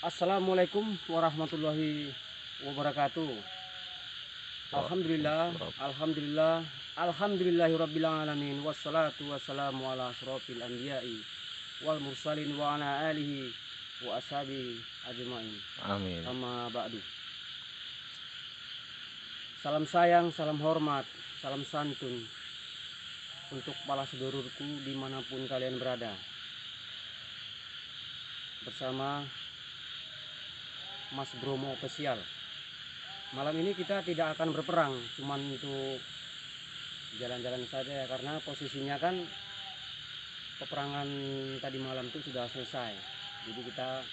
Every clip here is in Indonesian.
Assalamualaikum warahmatullahi wabarakatuh. Alhamdulillah, alhamdulillah, alhamdulillahirabbil alamin wassalatu wassalamu ala asrofil anbiya'i wal mursalin wa ala alihi wa ashabi ajmain. Amin. Amma ba'du. Salam sayang, salam hormat, salam santun untuk para sedulurku dimanapun kalian berada. Bersama Mas Bromo Official. Malam ini kita tidak akan berperang, cuman untuk jalan-jalan saja ya, karena posisinya kan peperangan tadi malam itu sudah selesai. Jadi kita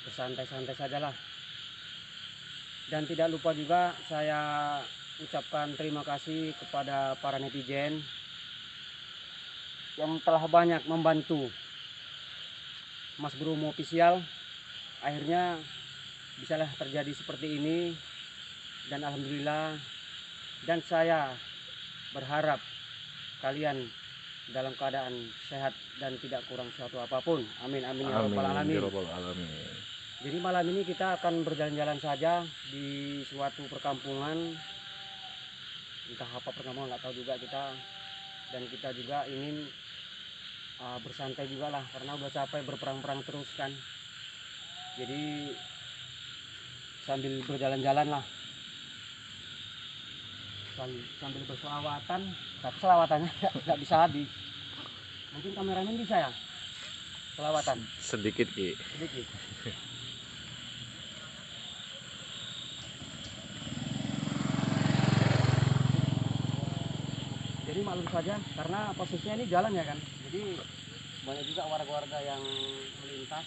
bersantai-santai sajalah. Dan tidak lupa juga saya ucapkan terima kasih kepada para netizen yang telah banyak membantu Mas Bromo Official. Akhirnya bisalah terjadi seperti ini, dan alhamdulillah, dan saya berharap kalian dalam keadaan sehat dan tidak kurang suatu apapun. Amin amin ya rabbal alamin. Jadi malam ini kita akan berjalan-jalan saja di suatu perkampungan, entah apa perkampungan nggak tahu juga kita, dan kita juga ingin bersantai juga lah karena udah capek berperang-perang terus kan. Jadi sambil berjalan-jalan lah, sambil berselawatan, tapi selawatannya nggak bisa habis. Mungkin kameramen bisa ya selawatan Sedikit Ki. sedikit. Jadi maklum saja karena posisinya ini jalan ya kan, jadi banyak juga warga-warga yang melintas.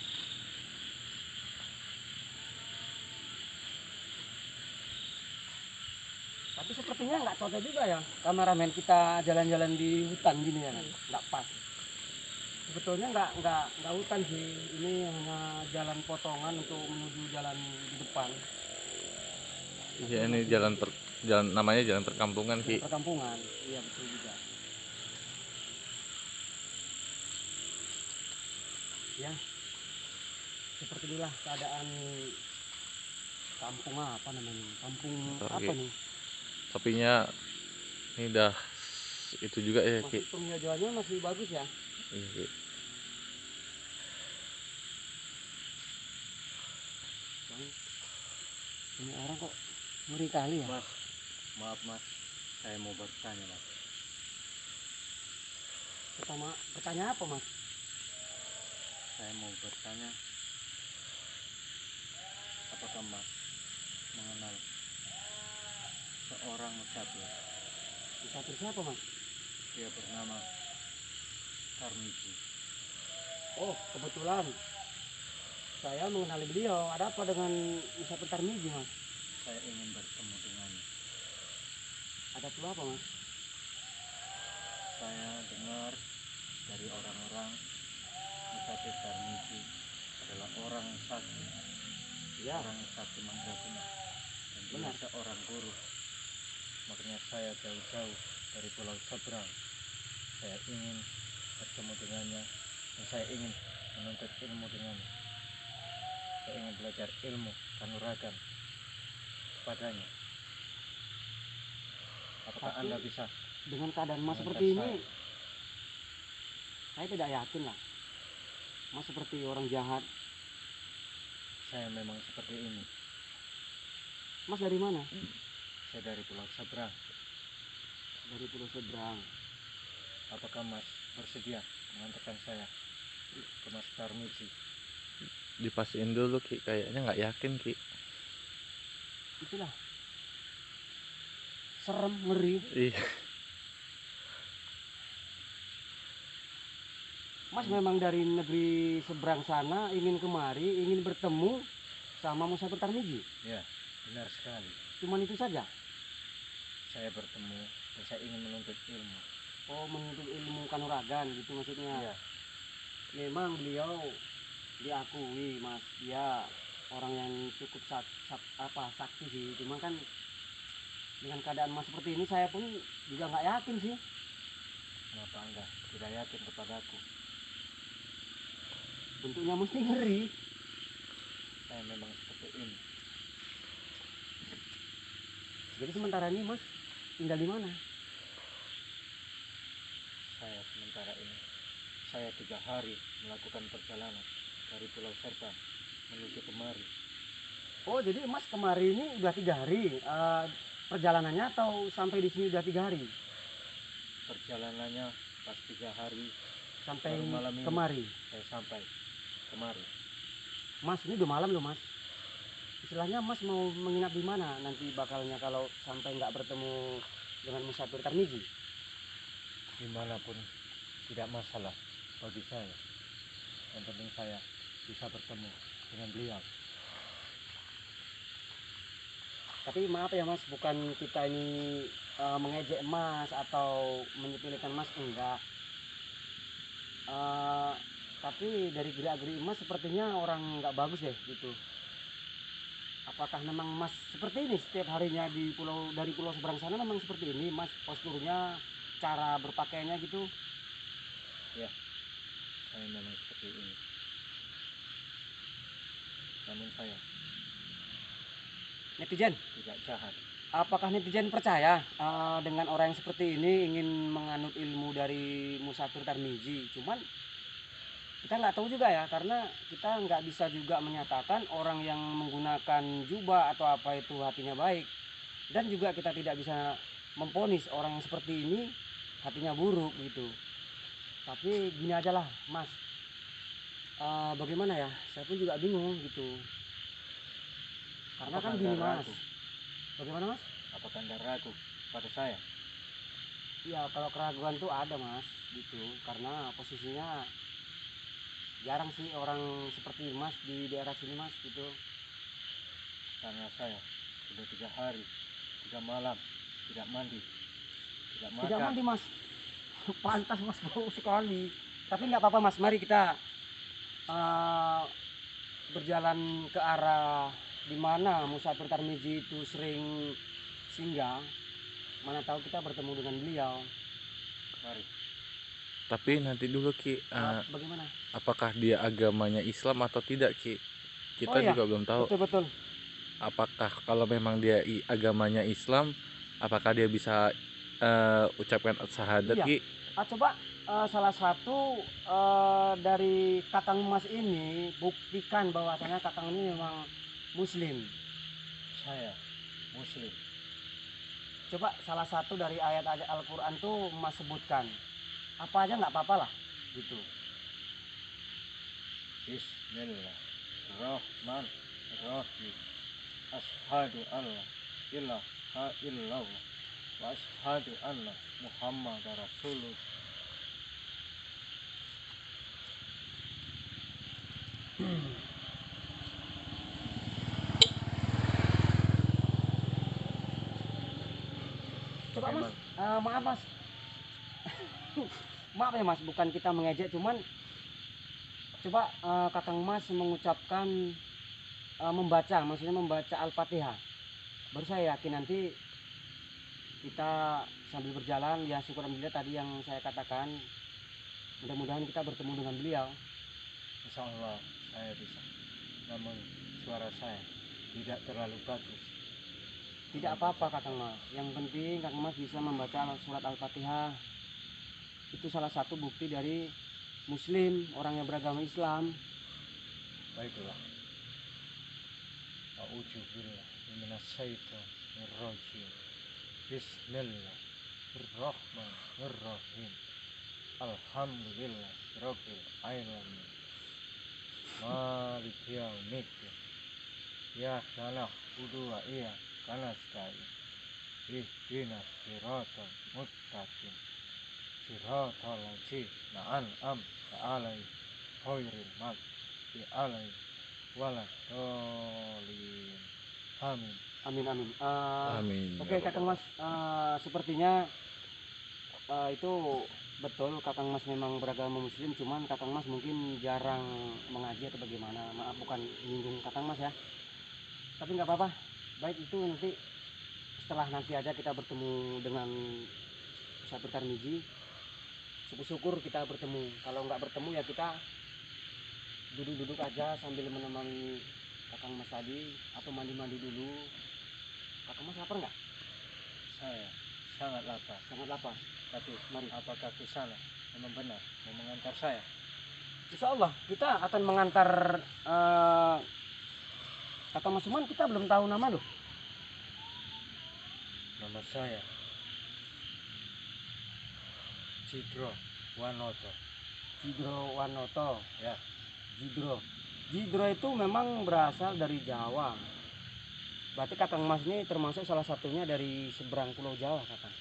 Tapi sepertinya nggak cocok juga ya kameramen kita jalan-jalan di hutan gini ya kan, nggak pas. Sebetulnya nggak hutan sih, ini hanya jalan potongan untuk menuju jalan di depan. Iya, ini jalan namanya jalan perkampungan Ki. Jalan perkampungan, iya betul juga. Ya, seperti inilah keadaan kampung apa namanya? Kampung Bentar, apa Ki. nih? Sapinya ini udah itu juga ya Ki. Masih penghijauannya masih bagus ya. Iya, Ki. Ini orang kok ngeri kali ya. Mas, maaf mas, saya mau bertanya mas. Pertama, bertanya apa mas? Saya mau bertanya, apakah mas mengenal seorang musafir? Musafir siapa mas? Dia bernama Tarmizi. Oh kebetulan saya mengenali beliau. Ada apa dengan Musafir Tarmizi mas? Saya ingin bertemu dengannya. Ada perlu apa mas? Saya dengar dari orang-orang Musafir Tarmizi adalah orang sakti, Ya orang sakti mandraguna, dan dia benar. seorang guru. Makanya saya jauh-jauh dari Pulau Seberang. Saya ingin bertemu dengannya dan saya ingin menuntut ilmu dengannya. Saya ingin belajar ilmu kanuragan kepadanya. Apakah Tapi Anda bisa? dengan keadaan mas Dengan seperti tes ini, saya tidak yakin lah mas seperti orang jahat. Saya memang seperti ini. Mas dari mana? Saya dari Pulau Seberang. Dari Pulau Seberang. Apakah Mas bersedia mengantarkan saya ke Mas Tarmizi? Dipastiin dulu Ki, kayaknya nggak yakin Ki. Itulah serem, ngeri. Iya. Mas memang dari negeri seberang sana ingin kemari, ingin bertemu sama Musafir Tarmizi. Ya, benar sekali. Cuman itu saja. Saya bertemu dan saya ingin menuntut ilmu. Oh menuntut ilmu kanuragan gitu maksudnya. Iya. Memang beliau diakui mas, dia orang yang cukup sakti sih. Cuma kan dengan keadaan mas seperti ini saya pun juga nggak yakin sih. Kenapa Anda tidak yakin kepadaku? Bentuknya mesti ngeri. saya memang seperti ini. Jadi sementara ini Mas tinggal di mana? Saya sementara ini, saya 3 hari melakukan perjalanan dari Pulau Serpong menuju kemari. Oh, jadi Mas kemari ini udah 3 hari perjalanannya, atau sampai di sini udah 3 hari? Perjalanannya pas 3 hari, Sampai baru malam ini kemari. saya sampai kemari. Mas, ini udah malam loh Mas. Istilahnya Mas mau menginap di mana nanti bakalnya kalau sampai nggak bertemu dengan Musafir Tarmizi? Dimanapun tidak masalah bagi saya. Yang penting saya bisa bertemu dengan beliau. Tapi maaf ya Mas, bukan kita ini mengejek Mas atau menyepelekan Mas, enggak. Tapi dari gerak-gerik Mas sepertinya orang nggak bagus deh gitu. Apakah memang Mas seperti ini setiap harinya dari pulau seberang sana, memang seperti ini Mas posturnya, cara berpakaiannya gitu? Ya, saya memang seperti ini. Namun saya Netizen, tidak jahat. apakah netizen percaya dengan orang yang seperti ini ingin menganut ilmu dari Musafir Tarmizi? Cuman kita nggak tahu juga ya, karena kita nggak bisa juga menyatakan orang yang menggunakan jubah atau apa itu hatinya baik, dan juga kita tidak bisa memponis orang yang seperti ini hatinya buruk gitu. Tapi gini aja lah Mas, bagaimana ya, saya pun juga bingung gitu, karena Apakah kan gini Anda Mas. ragu? Bagaimana Mas? Apakah Anda ragu pada saya? Ya kalau keraguan tuh ada Mas gitu, karena posisinya jarang sih orang seperti Mas di daerah sini Mas gitu. Karena saya sudah 3 hari, 3 malam tidak mandi, tidak makan. Tidak mandi Mas, pantas Mas, bau sekali. Tapi nggak apa-apa Mas, mari kita berjalan ke arah di mana Musafir Tarmizi itu sering singgah. Mana tahu kita bertemu dengan beliau. Mari. Tapi nanti dulu Ki, Bagaimana? apakah dia agamanya Islam atau tidak Ki? Kita Oh iya, juga belum tahu. betul-betul. Apakah kalau memang dia agamanya Islam, apakah dia bisa ucapkan syahadat Iya. Ki? Coba salah satu dari Kakang Mas ini buktikan bahwasanya Kakang ini memang Muslim. Saya Muslim. Coba salah satu dari ayat-ayat Al-Quran tuh Mas sebutkan. Apa aja nggak apa-apa lah gitu. Bismillahirrahmanirrahim. Ashhadu alla ilaha illallah wa ashhadu anna Muhammadar Rasulullah. Coba Mas, Bagaimana? maaf Mas. Maaf ya Mas, bukan kita mengejek, cuman coba Kakang Mas mengucapkan maksudnya membaca Al-Fatihah. Baru saya yakin nanti kita sambil berjalan, ya syukur alhamdulillah tadi yang saya katakan, mudah-mudahan kita bertemu dengan beliau. Insya Allah saya bisa. Namun suara saya tidak terlalu bagus. Tidak apa-apa Kakang Mas, yang penting Kakang Mas bisa membaca surat Al-Fatihah. Itu salah satu bukti dari Muslim, orang yang beragama Islam. Baiklah. A'udzubillah minasyaitonir rajim. Bismillahirrahmanirrahim. Alhamdulillah rabbil alamin. Maliki yaumiddin. Iyyaka na'budu wa iyyaka nasta'in. Ihdinas siratal mustaqim. Siratal ladzina an'amta 'alaihim ghairil maghdubi 'alaihim waladdallin. Amin. Amin amin. Amin. Oke Kakang Mas, sepertinya itu betul Kakang Mas memang beragama Muslim, cuman Kakang Mas mungkin jarang mengaji atau bagaimana. Maaf bukan menyinggung Kakang Mas ya. Tapi nggak apa-apa. Baik, itu nanti setelah nanti aja kita bertemu dengan Musafir Tarmizi. Syukur-syukur kita bertemu. Kalau nggak bertemu ya kita duduk-duduk aja sambil menemani Kakang Mas tadi atau mandi-mandi dulu? Kakang Mas lapar nggak? Saya sangat lapar. Sangat lapar. Tapi Mari. apakah Kisana memang benar mau mengantar saya? Insya Allah kita akan mengantar Kakang Mas Suman. Kita belum tahu nama loh. Nama saya Cidro Wanoto. Cidro Wanoto. Ya, Cidro. Cidro itu memang berasal dari Jawa. Berarti Kakang Mas ini termasuk salah satunya dari seberang Pulau Jawa, Kakang.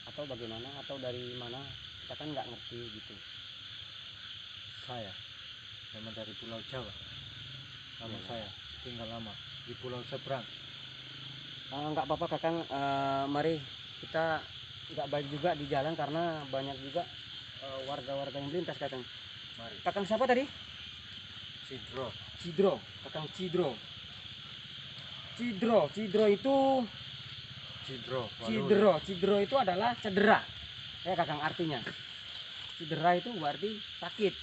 Atau bagaimana? Atau dari mana? Kita kan nggak ngerti gitu. saya memang dari Pulau Jawa. Namun Ya. saya tinggal lama di pulau seberang. Nggak apa-apa, Kakang. Mari kita nggak baik juga di jalan karena banyak juga warga-warga yang melintas, Kakang. Mari. Kakang siapa tadi? Cidro. Cidro. Kakang Cidro. Cidro itu Walulu. Cidro itu adalah cedera. Ya, Kakang, artinya. Cedera itu berarti sakit.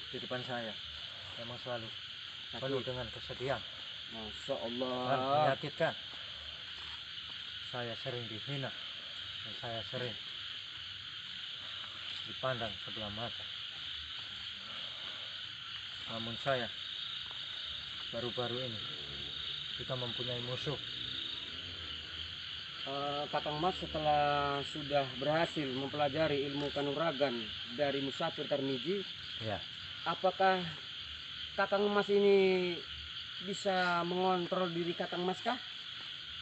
Di depan saya memang selalu Sakit. penuh dengan kesedihan Masya dan Allah. menyakitkan. Saya sering dihina dan saya sering dipandang sebelah mata. Namun saya baru-baru ini kita mempunyai musuh. Kakang Mas setelah sudah berhasil mempelajari ilmu kanuragan dari Musafir Tarmiji, Ya, apakah Kakang Mas ini bisa mengontrol diri Kakang Mas kah?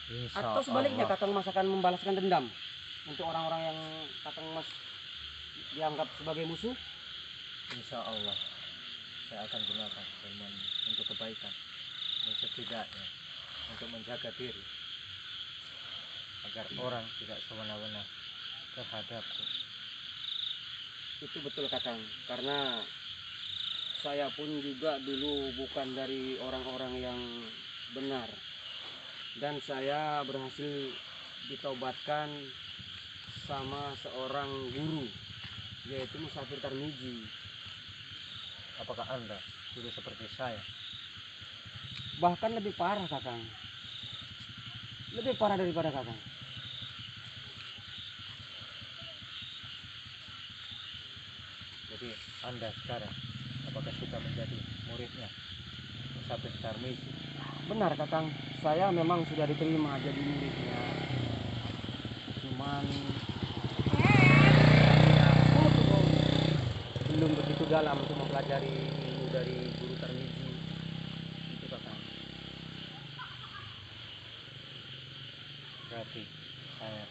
insya Atau sebaliknya Allah. Kakang Mas akan membalaskan dendam untuk orang-orang yang Kakang Mas dianggap sebagai musuh? Insya Allah saya akan gunakan ilmu ini untuk kebaikan dan setidaknya untuk menjaga diri agar orang tidak semena-mena terhadapku. Itu betul, Kakang, karena saya pun juga dulu bukan dari orang-orang yang benar, dan saya berhasil ditaubatkan sama seorang guru, yaitu Musafir Tarmiji. Apakah Anda dulu seperti saya? Bahkan lebih parah, Kakang, lebih parah daripada Kakang. Jadi Anda sekarang apakah sudah menjadi muridnya Musafir Tarmiji? Benar, Kakang, saya memang sudah diterima jadi muridnya, cuman belum begitu dalam untuk mempelajari ilmu dari guru Tarmiji. Itu, Kakang. Berarti saya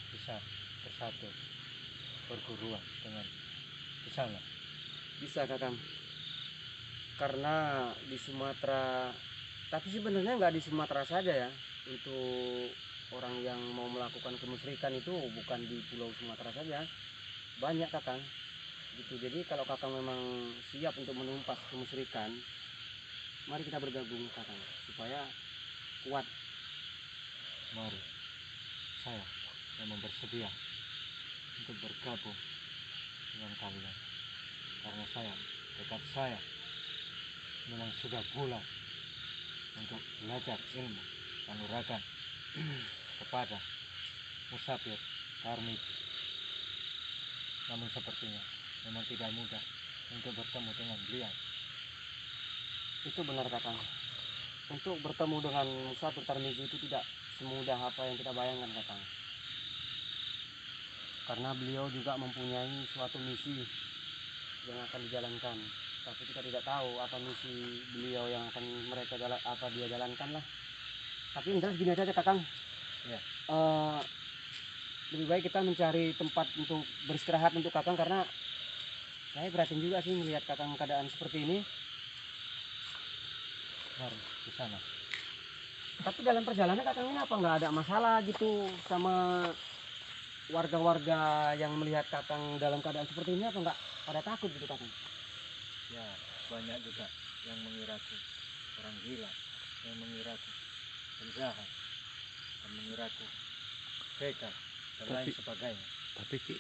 bisa bersatu perguruan dengan di sana. Bisa, Kakang, karena di Sumatera, tapi sebenarnya nggak di Sumatera saja ya, untuk orang yang mau melakukan kemusyrikan itu bukan di Pulau Sumatera saja, banyak, Kakang, gitu. Jadi kalau Kakang memang siap untuk menumpas kemusyrikan, mari kita bergabung, Kakang, supaya kuat. Mari, saya memang bersedia untuk bergabung dengan kalian karena tekad saya memang sudah bulat untuk belajar ilmu kanuragan kepada Musafir Tarmiji. Namun sepertinya memang tidak mudah untuk bertemu dengan beliau. Itu benar, Kakang. Untuk bertemu dengan Musafir Tarmizi itu tidak semudah apa yang kita bayangkan, Kakang. Karena beliau juga mempunyai suatu misi yang akan dijalankan. Tapi kita tidak tahu apa misi beliau yang akan dia jalankan lah. Tapi yang jelas gini aja, Kakang. Ya. Lebih baik kita mencari tempat untuk beristirahat untuk Kakang, karena saya prihatin juga sih melihat Kakang keadaan seperti ini. Mari di sana. Tapi dalam perjalanan Kakang ini apa nggak ada masalah gitu sama warga-warga yang melihat Kakang dalam keadaan seperti ini? Apa nggak pada takut gitu, Kakang? Ya, banyak juga yang mengiraku orang gila, yang mengiraku penjahat, yang mengiraku begal dan lain sebagainya. Tapi Ki,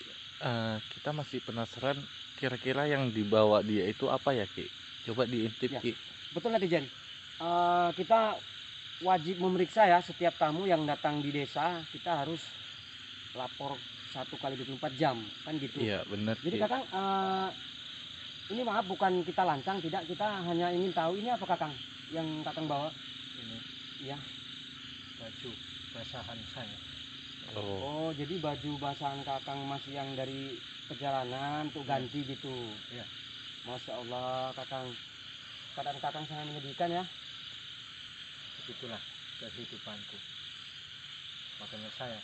kita masih penasaran kira-kira yang dibawa dia itu apa ya Ki? Coba diintip Ya. Ki. Betul netizen. Kita wajib memeriksa ya setiap tamu yang datang di desa, kita harus lapor 1 kali 24 jam kan gitu. Iya bener Jadi Ki. Kakang, ini maaf bukan kita lancang, tidak, kita hanya ingin tahu ini apa Kakang yang Kakang bawa. Ini Iya. baju basahan saya. Oh Oh, jadi baju basahan Kakang masih yang dari perjalanan untuk ganti gitu. Iya. Masya Allah Kakang, keadaan Kakang sangat menyedihkan ya. Begitulah kehidupanku. Makanya saya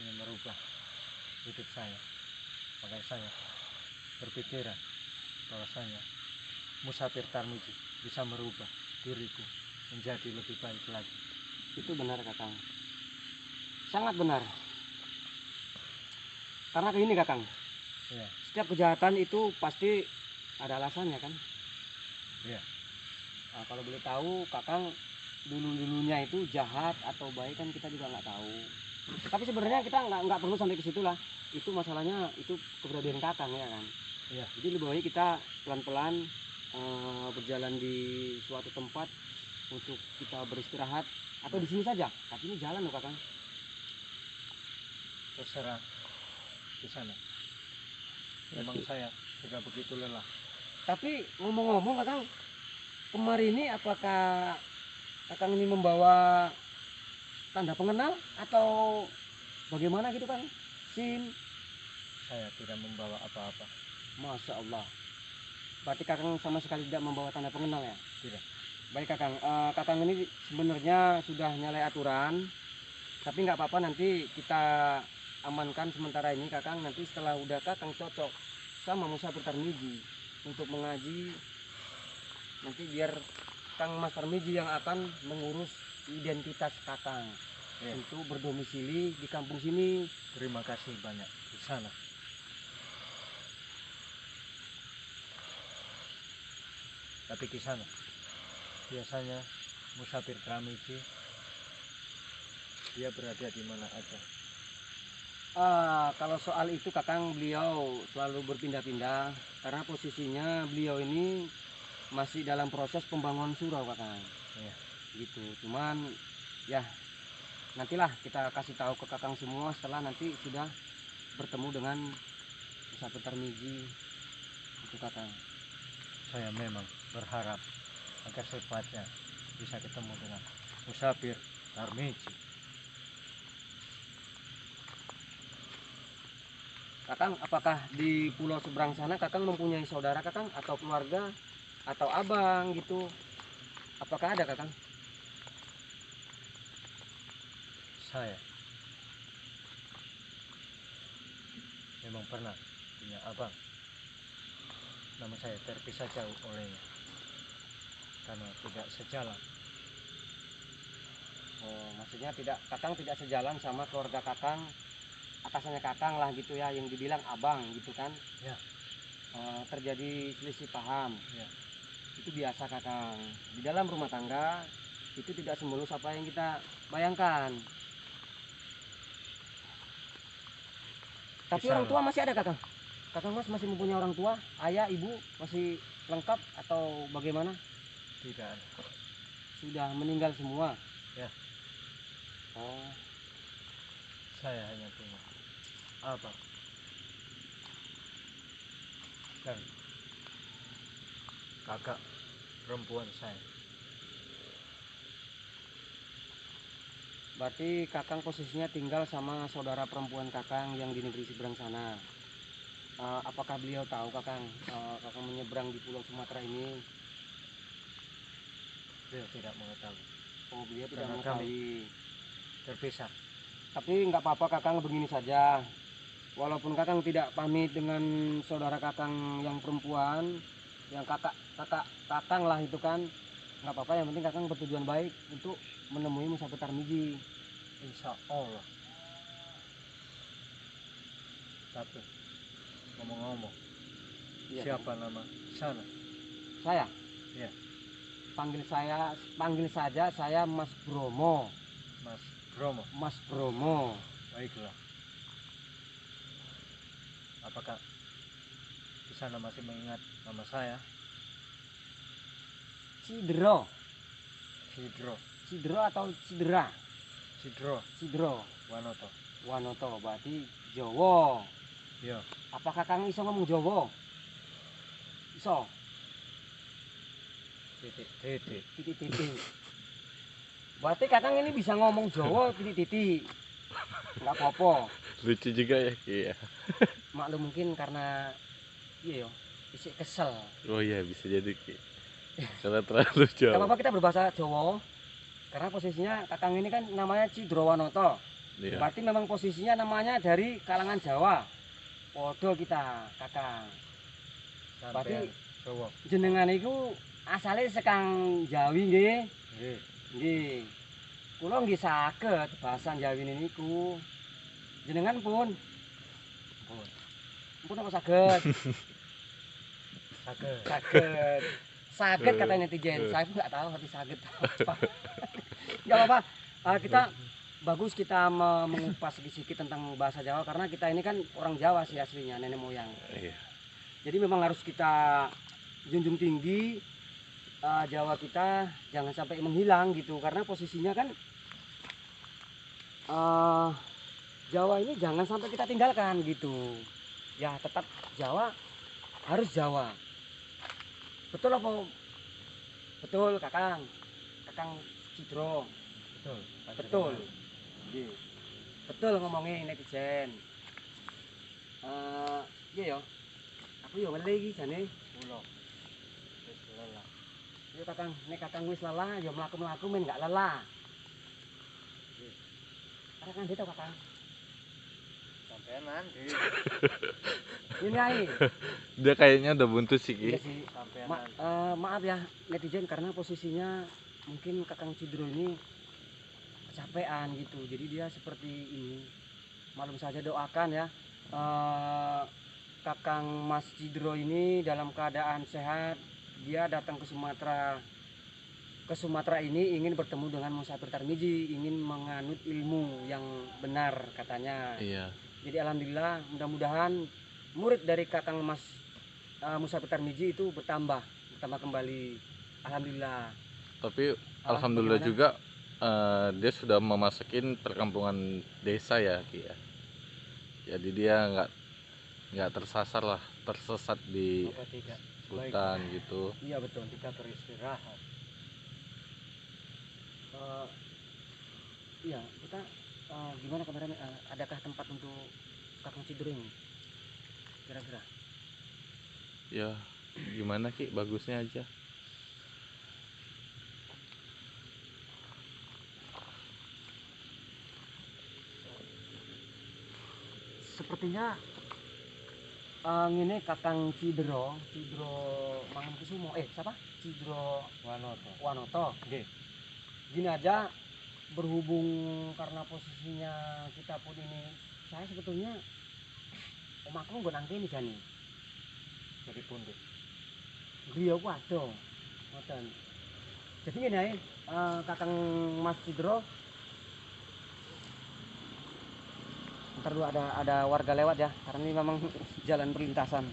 ingin merubah hidup saya. Makanya saya berpikiran bahwasanya Musafir Tarmizi bisa merubah diriku menjadi lebih baik lagi. Itu benar Kakang, sangat benar. Karena ini Kakang, Iya. setiap kejahatan itu pasti ada alasannya kan. Iya. Nah, kalau boleh tahu Kakang dulunya itu jahat atau baik kan kita juga nggak tahu. Tapi sebenarnya kita nggak perlu sampai ke situ lah. Itu masalahnya itu kepribadian Kakang ya kan. Iya. Jadi lebih baik kita pelan-pelan berjalan di suatu tempat untuk kita beristirahat atau di sini saja. Kaki ini jalan loh Kakang. Terserah di sana. Memang saya sudah begitu lelah. Tapi ngomong-ngomong Kakang, kemarin ini apakah Kakang ini membawa tanda pengenal atau bagaimana gitu Kang? SIM? Saya tidak membawa apa-apa. Masya Allah. Berarti Kakang sama sekali tidak membawa tanda pengenal ya? Tidak. Baik Kakang, Kakang ini sebenarnya sudah nyalai aturan, tapi nggak apa-apa, nanti kita amankan sementara ini Kakang. Nanti setelah udah Kakang cocok sama Musafir Tarmizi untuk mengaji, nanti biar Kang Mas Tarmizi yang akan mengurus identitas Kakang Iya. untuk berdomisili di kampung sini. Terima kasih banyak di sana. Tapi di sana biasanya Musafir Tarmizi dia berada di mana aja. Kalau soal itu Kakang, beliau selalu berpindah-pindah karena posisinya beliau ini masih dalam proses pembangunan surau Kakang. Iya. Gitu. Cuman ya nantilah kita kasih tahu ke Kakang semua setelah nanti sudah bertemu dengan Musafir Tarmizi itu Kakang. Saya memang berharap agar secepatnya bisa ketemu dengan Musafir Tarmizi. Kakang, apakah di pulau seberang sana Kakang mempunyai saudara Kakang atau keluarga atau abang gitu? Apakah ada Kakang? Saya memang pernah punya abang, namun saya terpisah jauh olehnya karena tidak sejalan. Oh, maksudnya Kakang tidak sejalan sama keluarga Kakang, atasannya Kakang lah gitu ya, yang dibilang abang gitu kan? Ya. Terjadi selisih paham. Ya. Itu biasa Kakang. Di dalam rumah tangga itu tidak semulus apa yang kita bayangkan. Tapi orang tua masih ada Kakang? Kakang Mas masih mempunyai orang tua? Ayah, ibu masih lengkap atau bagaimana? Tidak ada. Sudah meninggal semua? Ya. Oh, Saya hanya punya abang dan kakak perempuan saya. berarti Kakang posisinya tinggal sama saudara perempuan Kakang yang di negeri seberang sana. Apakah beliau tahu Kakang, Kakang menyeberang di Pulau Sumatera ini? Beliau tidak mengetahui. Oh, beliau tidak Karena mengetahui. Terpisah. Tapi nggak apa-apa Kakang, begini saja. Walaupun Kakang tidak pamit dengan saudara Kakang yang perempuan, yang Kakang lah itu kan, nggak apa-apa. Yang penting Kakang bertujuan baik untuk menemui Musafir Tarmizi. Insya Allah. Tapi ngomong-ngomong, Iya, siapa nama sana? saya? Ya. Panggil saja saya Mas Bromo. Mas Bromo. Mas Bromo. Baiklah. Apakah di sana masih mengingat nama saya? Cidro. Sidro. Cidro atau Cidra? Sidro Cidro. Wanoto. Wanoto berarti Jawa. Iya. Apakah Kang iso ngomong Jawa? Iso. Titik. Titik-titik. Berarti Kakang ini bisa ngomong Jawa titik-titik. Enggak apa-apa. Lucu juga ya Ki ya. Maklum mungkin karena iya yo, isik kesel. Oh iya bisa jadi Ki. Karena terlalu Enggak jauh. apa-apa kita berbahasa Jawa. Karena posisinya Kakang ini kan namanya Cidro Wanoto. Iya. Berarti memang posisinya namanya dari kalangan Jawa. Podo kita, Kakang. Sampai Jawa. Jenengan iku asale sekang Jawi nggih. Nggih. Nggih. Kula nggih saged basa Jawi niku. Jenengan pun Pun apa saged? saged. Saged. Saged kata netizen. Saya pun nggak tahu tapi saged apa. Enggak apa-apa. Kita bagus kita mengupas sedikit tentang bahasa Jawa karena kita ini kan orang Jawa sih aslinya, nenek moyang. Iya. Jadi memang harus kita junjung tinggi Jawa kita jangan sampai menghilang gitu karena posisinya kan Jawa ini jangan sampai kita tinggalkan gitu. Ya tetap Jawa harus Jawa. Betul apa? Betul Kakang. Kakang Cidro. Betul. Betul. Nggih. Betul ngomongin netizen. Iya ya. Aku yo ngele iki jane. Kula wis lelah. Yo Kakang, nek Kakang wis lelah ya mlaku-mlaku men gak lelah. Nggih. Kakang gitu Kakang. Sampai nanti. Ini ae. Dia kayaknya udah buntu sih Ki. Iya sih. Sampai Ma- nanti. maaf ya netizen karena posisinya mungkin Kakang Cidro ini kecapean gitu. Jadi dia seperti ini. Maklum saja doakan ya. Kakang Mas Cidro ini dalam keadaan sehat. Dia datang ke Sumatera. Ke Sumatera ini ingin bertemu dengan Musafir Tarmizi, ingin menganut ilmu yang benar katanya. Iya. Jadi alhamdulillah mudah-mudahan murid dari Kakang Mas Musafir Tarmizi itu bertambah kembali. Alhamdulillah. Tapi alhamdulillah Bagaimana? juga dia sudah memasukin perkampungan desa ya Ki ya. Jadi dia nggak tersasar lah, tersesat di Apa tidak? hutan gitu. Iya betul. Kita beristirahat. Iya kita gimana kemarin adakah tempat untuk Kakang Cidro ini kira-kira? Ya gimana Ki, bagusnya aja. Sepertinya ini Kakang Cidro Mangunkusumo siapa? Cidro Wanoto. Wanoto. Nggih. Gini aja berhubung karena posisinya kita pun ini saya sebetulnya omaku nggon nangkene jane. Jadi pundut. Griya ku ado. Ngoten. Jadi ngene ae Kakang Mas Cidro. Ntar dulu ada warga lewat ya karena ini memang jalan perlintasan.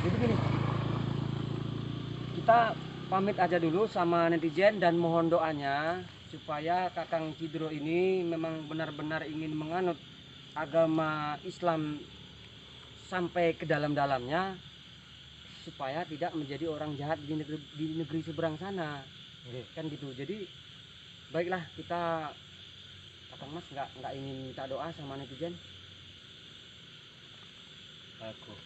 Jadi gini, kita pamit aja dulu sama netizen dan mohon doanya supaya Kakang Cidro ini memang benar-benar ingin menganut agama Islam sampai ke dalam-dalamnya supaya tidak menjadi orang jahat di negeri seberang sana. Nggih. Kan gitu. Jadi baiklah kita Kakang Mas nggak ingin minta doa sama netizen. Aku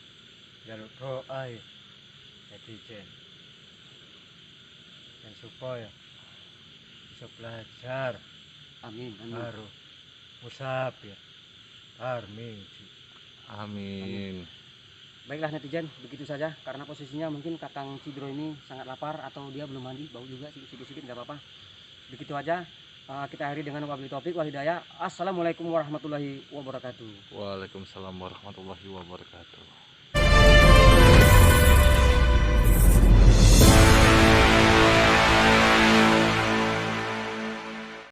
jaluk doa ya netizen dan supaya bisa belajar Amin. baru Musafir Tarmizi. Amin. Baiklah netizen, begitu saja karena posisinya mungkin Kakang Cidro ini sangat lapar atau dia belum mandi, bau juga sedikit-sedikit nggak apa-apa. Begitu aja kita akhiri dengan wabillahi taufik wal hidayah. Assalamualaikum warahmatullahi wabarakatuh. Waalaikumsalam warahmatullahi wabarakatuh.